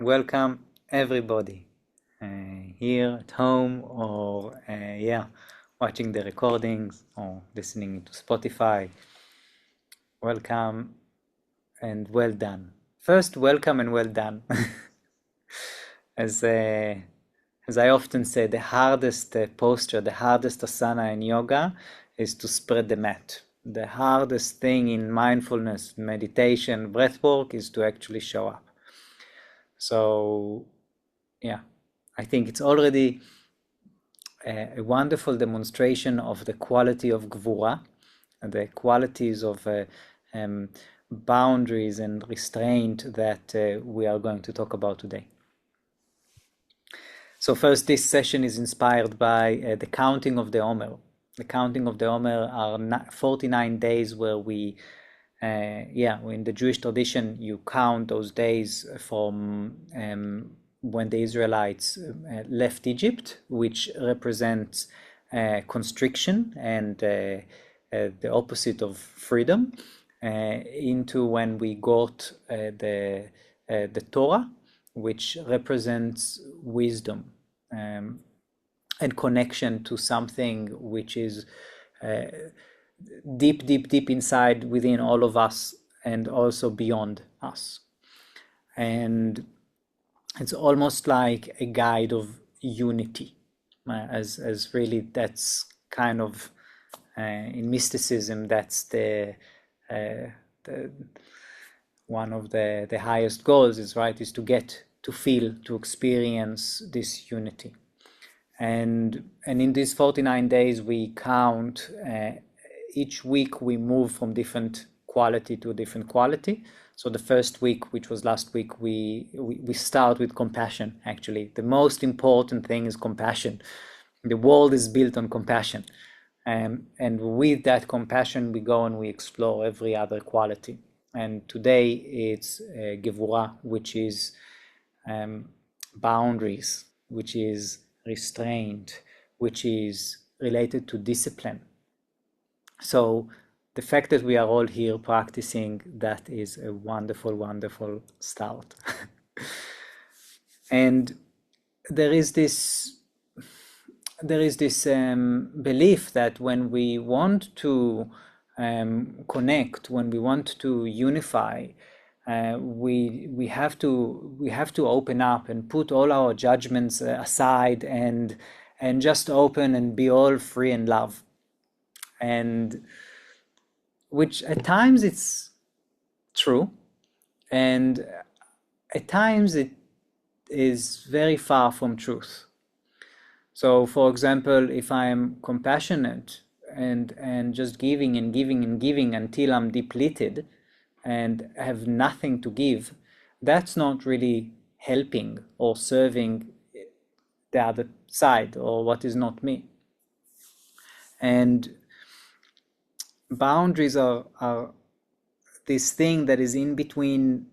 Welcome everybody here at home or watching the recordings or listening to Spotify. Welcome and well done. First, welcome and well done. As I often say, the hardest posture, the hardest asana in yoga is to spread the mat. The hardest thing in mindfulness, meditation, breathwork is to actually show up. So, yeah, I think it's already a wonderful demonstration of the quality of Gevurah, the qualities of boundaries and restraint that we are going to talk about today. So first, this session is inspired by the counting of the Omer. The counting of the Omer are 49 days where in the Jewish tradition, you count those days from when the Israelites left Egypt, which represents constriction and the opposite of freedom, into when we got the Torah, which represents wisdom and connection to something which is deep inside within all of us and also beyond us. And it's almost like a guide of unity, as really that's kind of in mysticism, that's the one of the highest goals is to get to feel, to experience this unity. And in these 49 days we count, each week we move from different quality to a different quality. So the first week, which was last week, we start with compassion. Actually, the most important thing is compassion. The world is built on compassion, and with that compassion we go and we explore every other quality. And today it's Gevurah, which is boundaries, which is restraint, which is related to discipline. So the fact that we are all here practicing that is a wonderful start. And there is this belief that when we want to connect, when we want to unify, we have to open up and put all our judgments aside and just open and be all free in love. And which at times it's true, and at times it is very far from truth. So for example, if I'm compassionate and just giving until I'm depleted and have nothing to give, that's not really helping or serving the other side or what is not me. And boundaries are this thing that is in between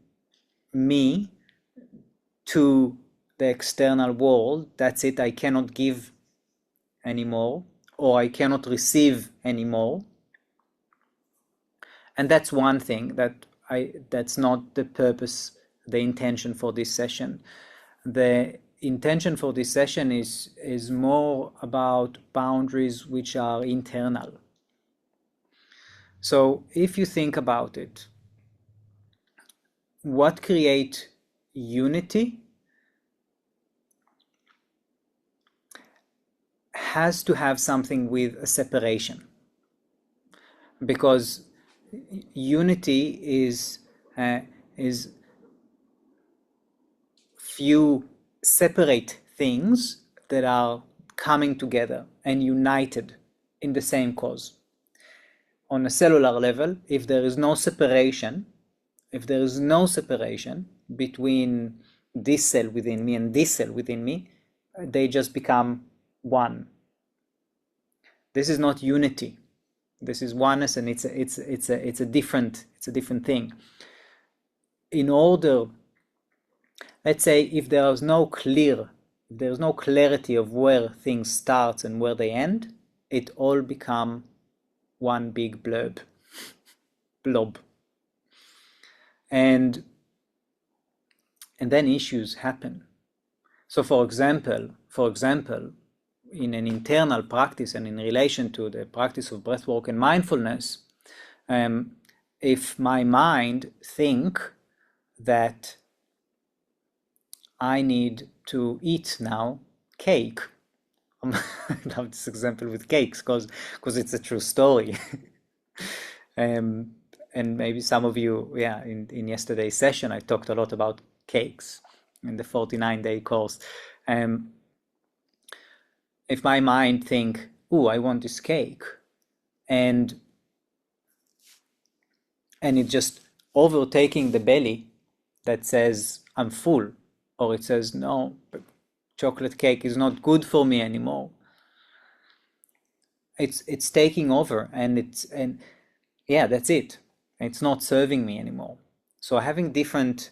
me to the external world. That's it. I cannot give anymore, or I cannot receive anymore. And that's one thing that's not the purpose, the intention for this session. The intention for this session is more about boundaries which are internal. So if you think about it, what creates unity has to have something with a separation, because unity is few separate things that are coming together and united in the same cause. On a cellular level, if there is no separation between this cell within me and this cell within me, they just become one. This is not unity. This is oneness, and it's a different thing. In order, let's say, if there's no clarity of where things start and where they end, it all become one big blob. And and then issues happen. So for example, in an internal practice and in relation to the practice of breathwork and mindfulness, if my mind think that I need to eat now cake, I love this example with cakes because it's a true story. And maybe some of you, in yesterday's session, I talked a lot about cakes in the 49-day course. If my mind think, "Oh, I want this cake," and it's just overtaking the belly that says I'm full, or it says no, chocolate cake is not good for me anymore. It's taking over, and that's it. It's not serving me anymore. So having different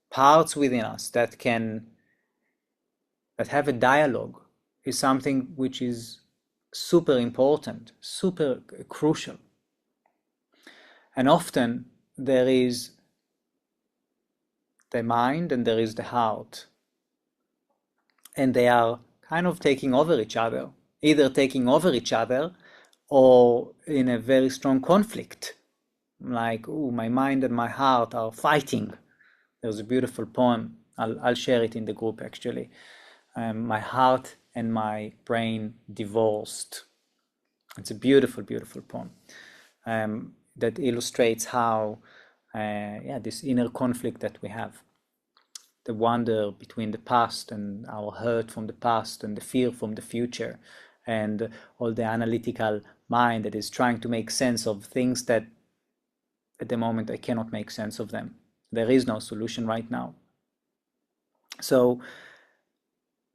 parts within us that have a dialogue is something which is super important, super crucial. And often there is the mind and there is the heart, and they are kind of taking over each other, either taking over each other or in a very strong conflict. Like, oh, my mind and my heart are fighting. There's a beautiful poem. I'll share it in the group actually. My heart and my brain divorced. It's a beautiful, beautiful poem that illustrates how, this inner conflict that we have, the wonder between the past and our hurt from the past and the fear from the future, and all the analytical mind that is trying to make sense of things that at the moment I cannot make sense of them. There is no solution right now. So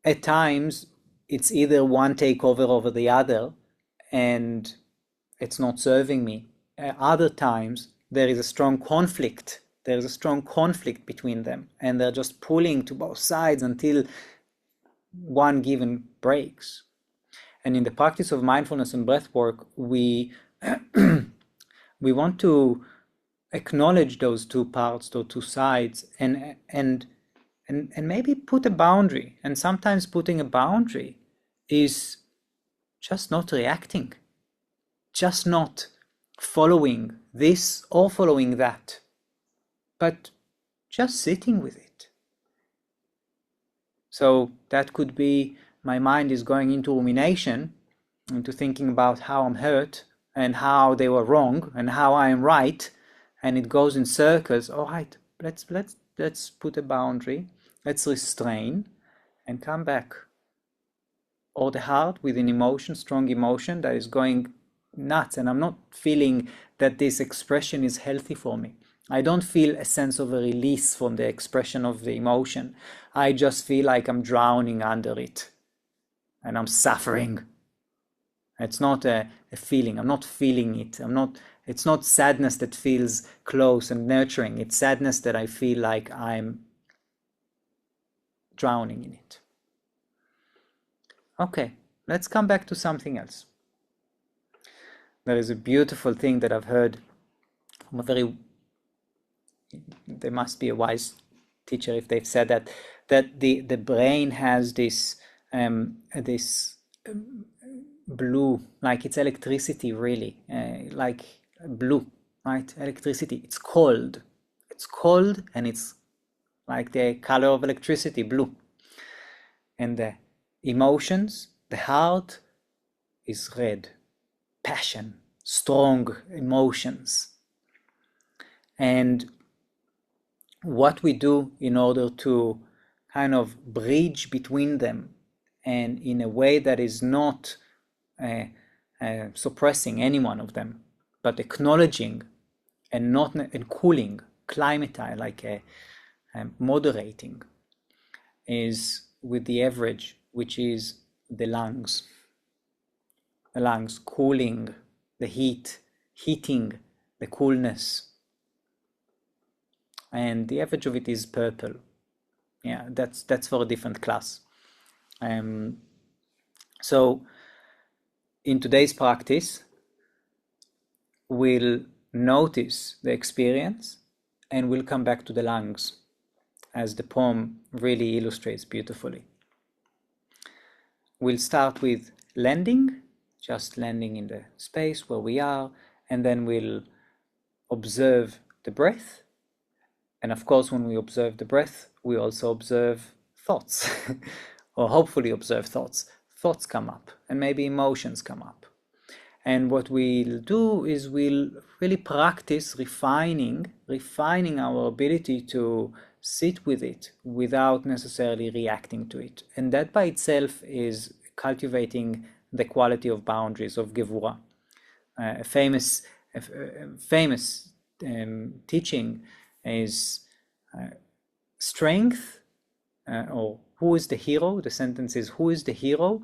at times it's either one takeover over the other and it's not serving me. At other times there is a strong conflict. There is a strong conflict between them and they're just pulling to both sides until one given breaks. And in the practice of mindfulness and breathwork, we want to acknowledge those two parts, those two sides, and maybe put a boundary. And sometimes putting a boundary is just not reacting, just not following this or following that, but just sitting with it. So that could be my mind is going into rumination, into thinking about how I'm hurt and how they were wrong and how I am right, and it goes in circles. All right, let's put a boundary, let's restrain and come back. Or the heart with an emotion, strong emotion that is going nuts, and I'm not feeling that this expression is healthy for me. I don't feel a sense of a release from the expression of the emotion. I just feel like I'm drowning under it and I'm suffering. It's not a feeling. I'm not feeling it. It's not sadness that feels close and nurturing. It's sadness that I feel like I'm drowning in it. Okay, let's come back to something else. There is a beautiful thing that I've heard from there must be a wise teacher if they've said that the brain has this blue, like it's electricity really, like blue, right? Electricity. It's cold and it's like the color of electricity, blue. And the emotions, the heart is red, passion, strong emotions. And what we do in order to kind of bridge between them and in a way that is not suppressing any one of them, but acknowledging and not and cooling, climatize, like moderating, is with the average, which is the lungs. The lungs cooling, the heating, the coolness. And the average of it is purple. Yeah, that's for a different class. So in today's practice, we'll notice the experience and we'll come back to the lungs. as the poem really illustrates beautifully. We'll start with landing, just landing in the space where we are, and then we'll observe the breath. And of course, when we observe the breath, we also observe thoughts, or hopefully observe thoughts. Thoughts come up, and maybe emotions come up. And what we'll do is we'll really practice refining our ability to sit with it without necessarily reacting to it. And that by itself is cultivating the quality of boundaries of Gevurah. A famous teaching is strength, or who is the hero? The sentence is, who is the hero?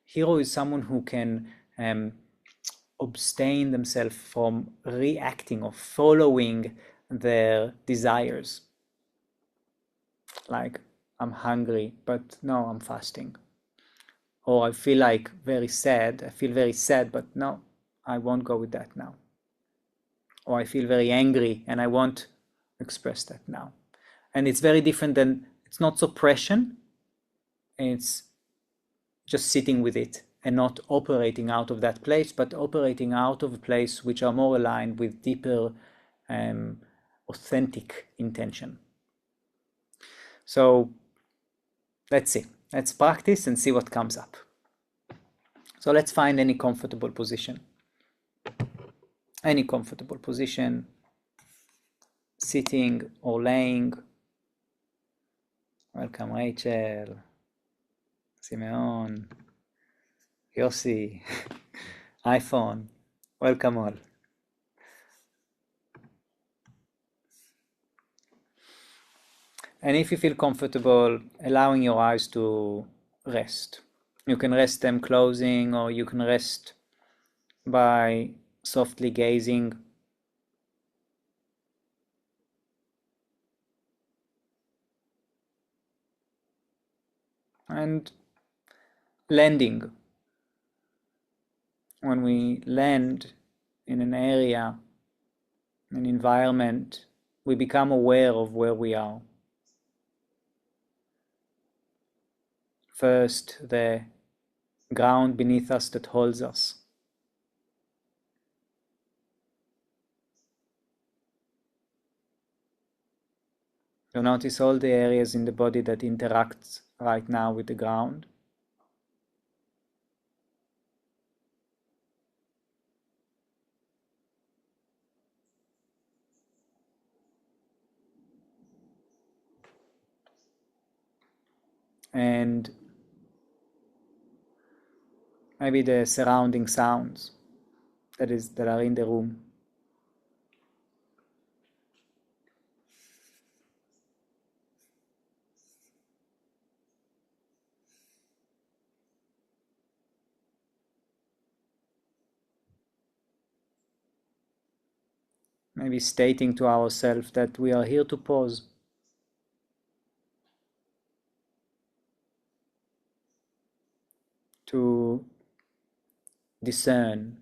Hero is someone who can abstain themselves from reacting or following their desires. Like, I'm hungry, but no, I'm fasting. Or I feel like very sad. I feel very sad, but no, I won't go with that now. Or I feel very angry and I won't express that now. And it's very different than, it's not suppression. It's just sitting with it and not operating out of that place, but operating out of a place which are more aligned with deeper, authentic intention. So let's see. Let's practice and see what comes up. So let's find any comfortable position. Any comfortable position, sitting or laying. Welcome, Rachel, Simeon, Yossi, iPhone. Welcome all. And if you feel comfortable, allowing your eyes to rest. You can rest them closing, or you can rest by softly gazing. And landing. When we land in an area, an environment, we become aware of where we are. First, the ground beneath us that holds us. You notice all the areas in the body that interact right now with the ground. And maybe the surrounding sounds that are in the room. Maybe stating to ourselves that we are here to pause. To discern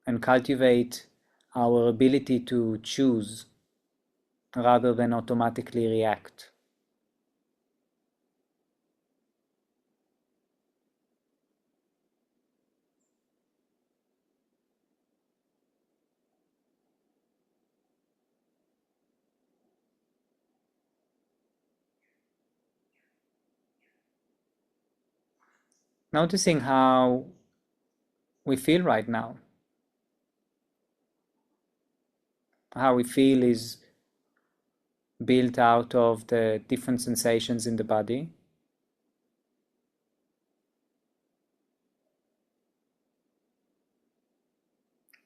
and cultivate our ability to choose rather than automatically react. Noticing how we feel right now. How we feel is built out of the different sensations in the body.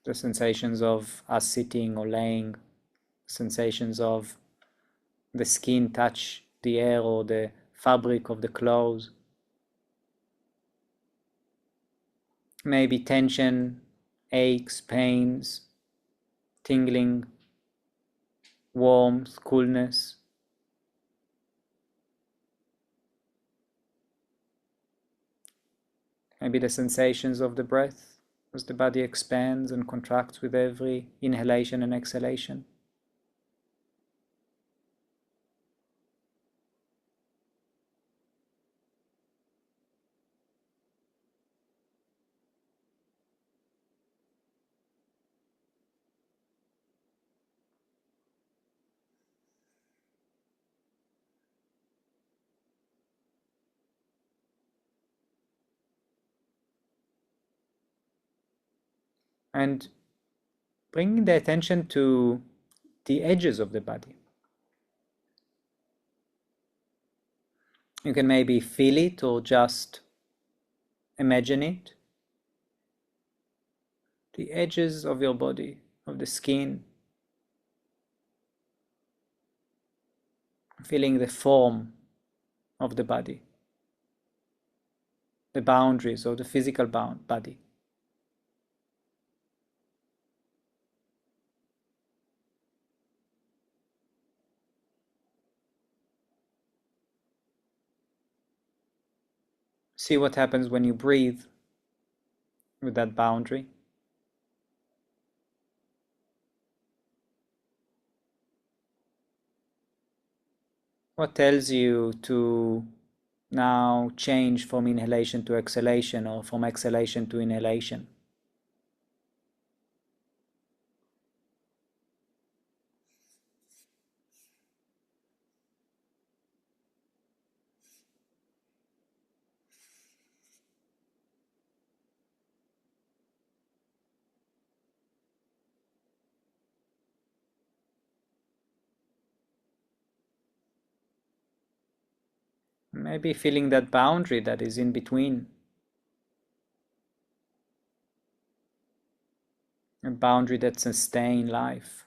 The sensations of us sitting or laying, sensations of the skin touch the air or the fabric of the clothes. Maybe tension, aches, pains, tingling, warmth, coolness. Maybe the sensations of the breath as the body expands and contracts with every inhalation and exhalation. and bringing the attention to the edges of the body. You can maybe feel it or just imagine it. The edges of your body, of the skin, feeling the form of the body, the boundaries of the physical body. See what happens when you breathe with that boundary. What tells you to now change from inhalation to exhalation or from exhalation to inhalation? Maybe feeling that boundary that is in between. A boundary that sustains life.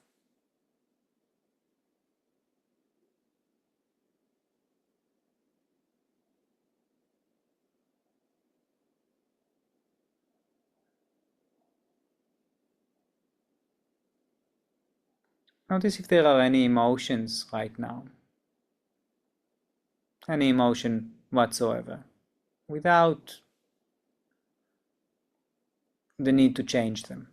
Notice if there are any emotions right now. Any emotion whatsoever. Without the need to change them.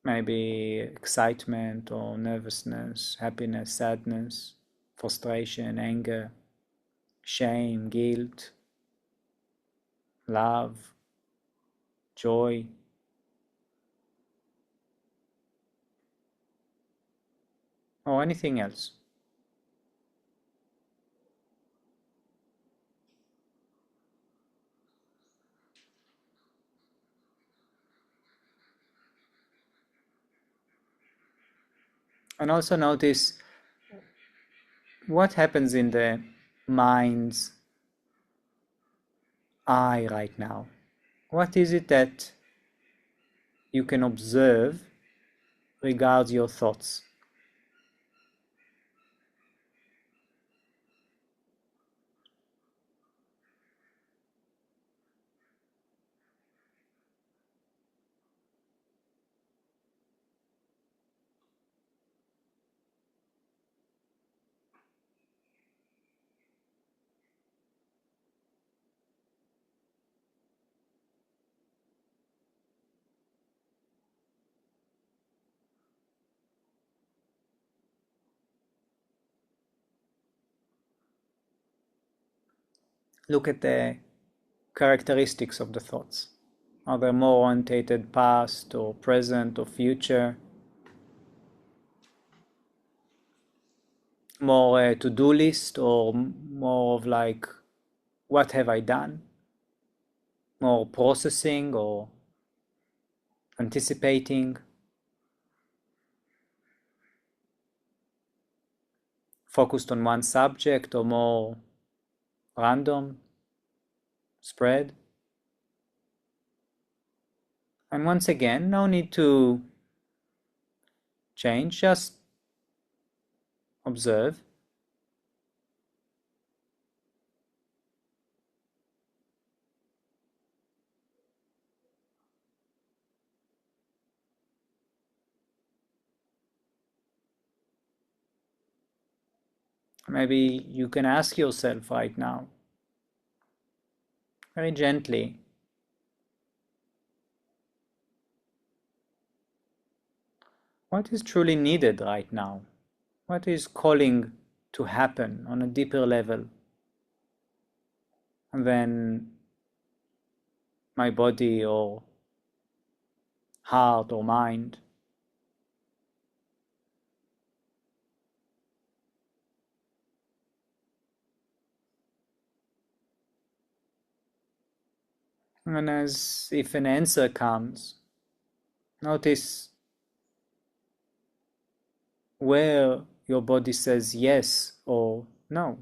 Maybe excitement or nervousness, happiness, sadness, frustration, anger, shame, guilt, love, joy. Or anything else. And also notice what happens in the mind's eye right now. What is it that you can observe regards your thoughts? Look at the characteristics of the thoughts. Are they more orientated past or present or future? More a to-do list or more of like, what have I done? More processing or anticipating? Focused on one subject or more random, spread? And once again, no need to change, just observe. Maybe you can ask yourself right now, very gently, what is truly needed right now? What is calling to happen on a deeper level than my body or heart or mind? And as if an answer comes, notice where your body says yes or no.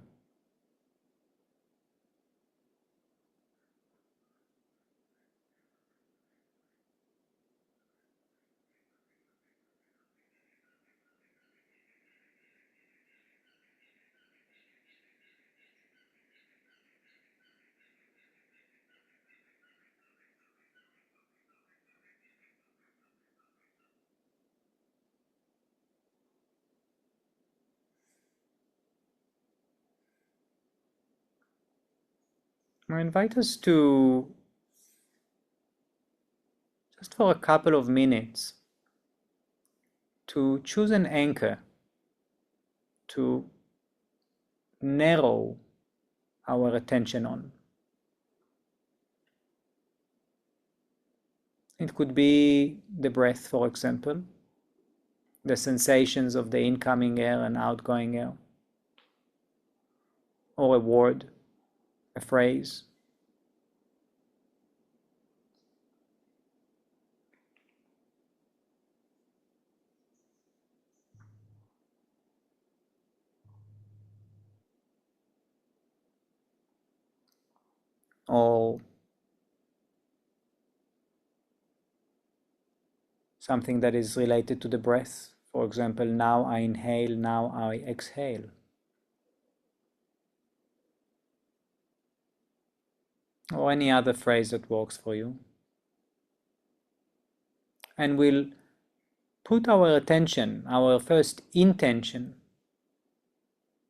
I invite us to, just for a couple of minutes, to choose an anchor, to narrow our attention on. It could be the breath, for example, the sensations of the incoming air and outgoing air, or a word, a phrase. Or something that is related to the breath. For example, now I inhale, now I exhale. Or any other phrase that works for you. And we'll put our attention, our first intention,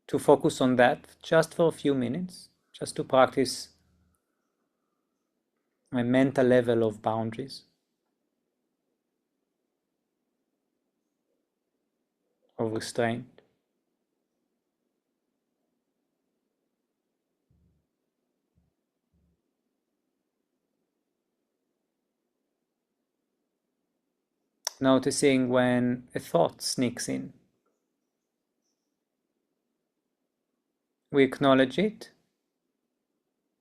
to focus on that just for a few minutes, just to practice a mental level of boundaries, of restraint. Noticing when a thought sneaks in. We acknowledge it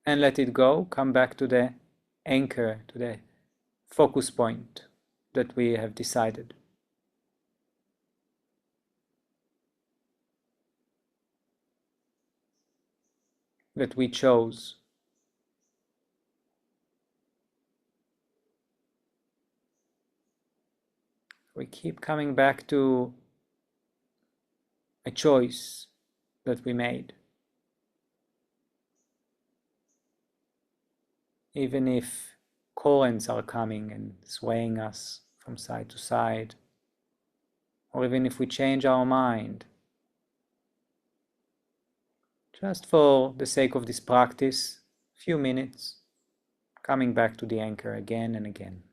and let it go, come back to the anchor, to the focus point that we have decided, that we chose. We keep coming back to a choice that we made. Even if currents are coming and swaying us from side to side, or even if we change our mind, just for the sake of this practice, a few minutes, coming back to the anchor again and again.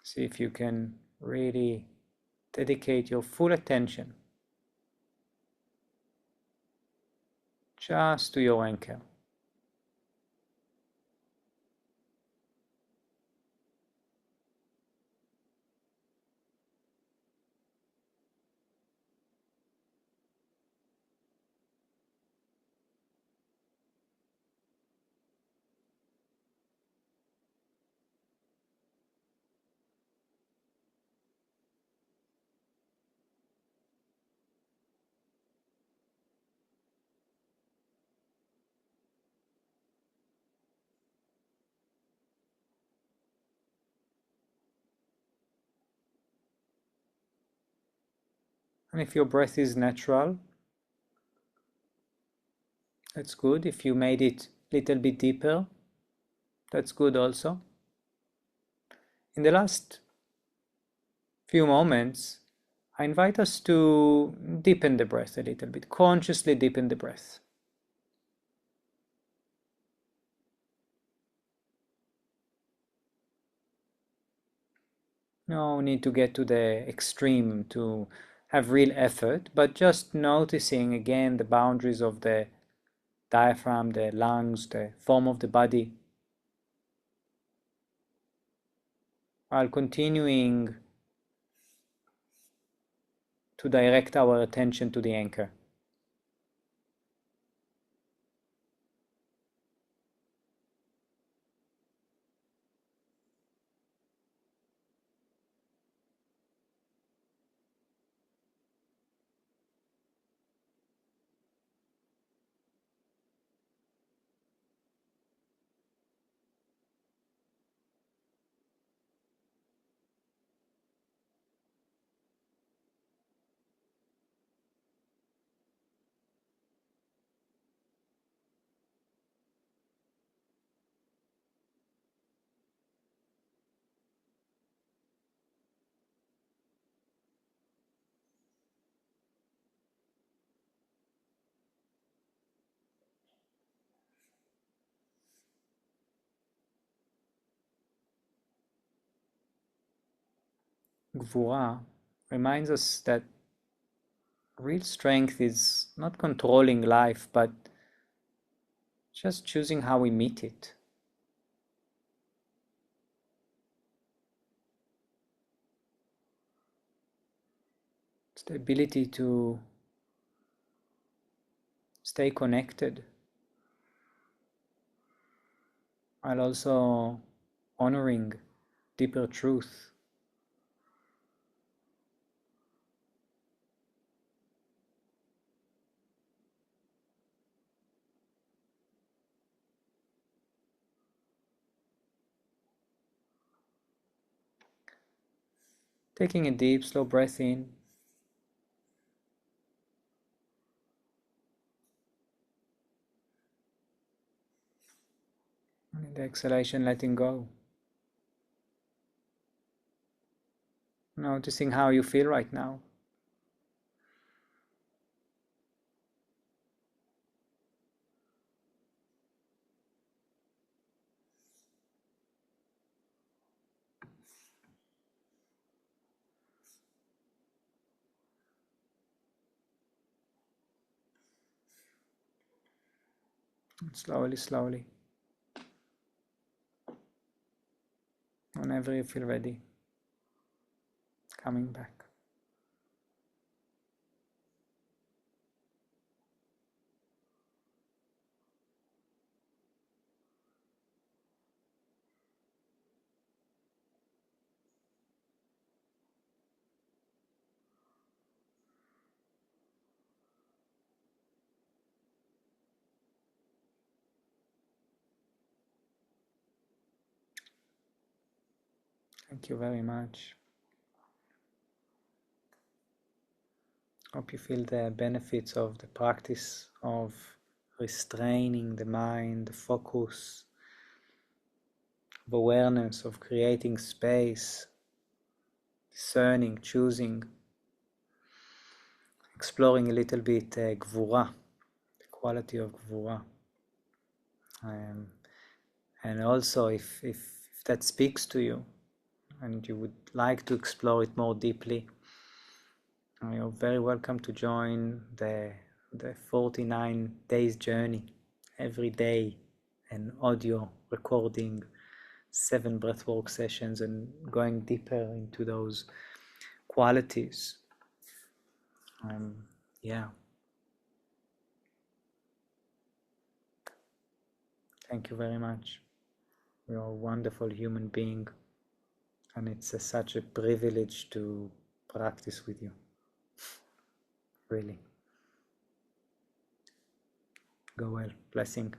See if you can really dedicate your full attention just to your anchor. And if your breath is natural, that's good. If you made it a little bit deeper, that's good also. In the last few moments, I invite us to deepen the breath a little bit, consciously deepen the breath. No need to get to the extreme to have real effort, but just noticing again the boundaries of the diaphragm, the lungs, the form of the body, while continuing to direct our attention to the anchor. Gevurah reminds us that real strength is not controlling life, but just choosing how we meet it. It's the ability to stay connected while also honoring deeper truth. Taking a deep, slow breath in, and in the exhalation, letting go. Noticing how you feel right now. And slowly, slowly, whenever you feel ready, coming back. Thank you very much. Hope you feel the benefits of the practice of restraining the mind, the focus, of awareness, of creating space, discerning, choosing, exploring a little bit Gevurah, the quality of Gevurah. And also, if that speaks to you and you would like to explore it more deeply, you're very welcome to join the 49 days journey. Every day an audio recording, 7 breathwork sessions, and going deeper into those qualities. Yeah. Thank you very much. You're a wonderful human being, and it's such a privilege to practice with you. Really. Go well. Blessing.